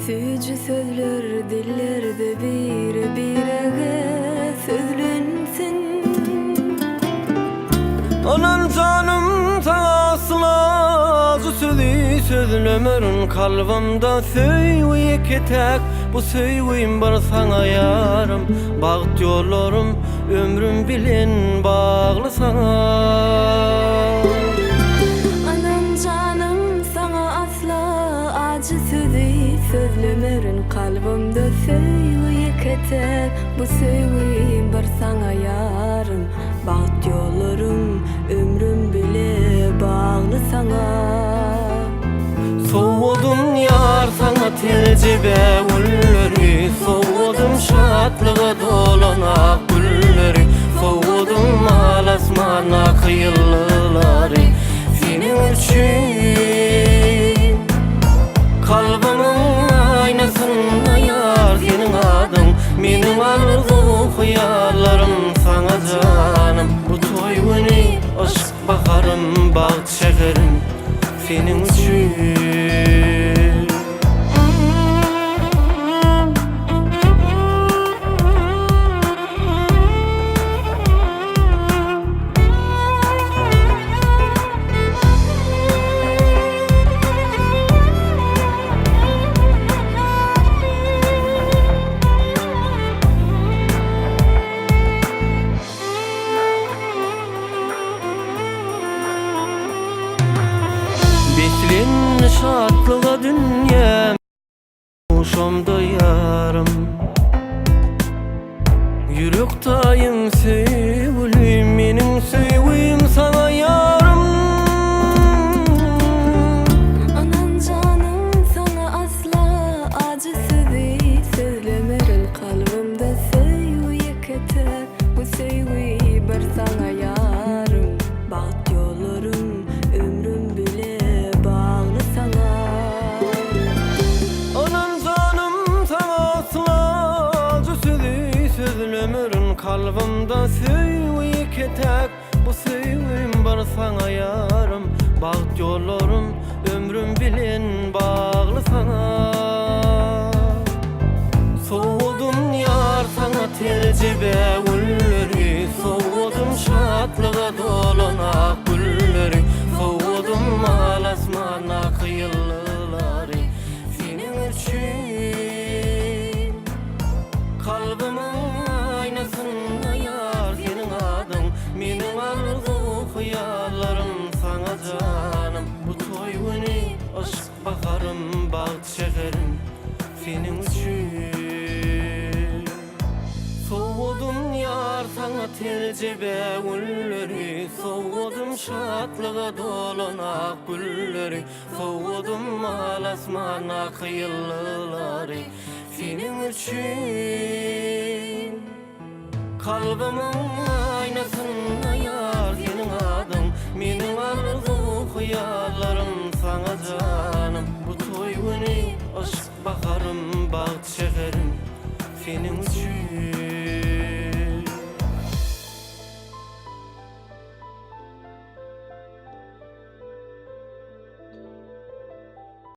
Süyücü sözler dillerde bir birege sözlensin. Anan canım tasla sözü sözlemerin kalbimda söyle ketek bu söyleyim bar sana yarım bağıt yollarım ömrüm bilen bağlı sana. Anan canım sana asla acı sözü sözlemerin kalbimda söyle ketek bu söyleyim bar sana yarım bağıt yollarım ömrüm bile bağlı sana. Soğudum yar sana tecrübe gülleri, soğudum şatlığa dolanak gülleri, soğudum alasmana kıyılları senin için. Kalbimin aynasında yar senin adın, benim arzu hıyallarım sana canım. Bu toy günü aşk bakarım bağ çekerim senin için. Beslin şatlığa dünya uşamda yarım, yürektayım sevgilim benim sevgim sana yarım. Anan canım sana asla acı sözü söylemerin kalbimde sevgi keter bu sevgi bar sana yarım bağıt yollarım ömrüm bile bağlı sana. Anan canım sana asla acı sözü sözlemerin kalbimde sevgi ketek bu sevgim bar sana yarım bağıt yollarım ömrüm bilen bağlı sana. Soğudum yar sana tecrübe gülleri, soğudum şatlığa dolanak gülleri, soğudum alasmana kıyılları senin için. Kalbimin aynasında yar senin adın, benim arzu hıyallarım sana canım. Bu toy günü aşk bakarım bağ çekerim senin için. Soğudum yar sana tecrübe gülleri, soğudum şatlığa dolanak gülleri, soğudum alasmana kıyılları senin için. Kalbimin aynasında yar senin adın, benim arzu hıyallarım sana canım. Bu toy günü aşk bakarım bağ çekerim senin için.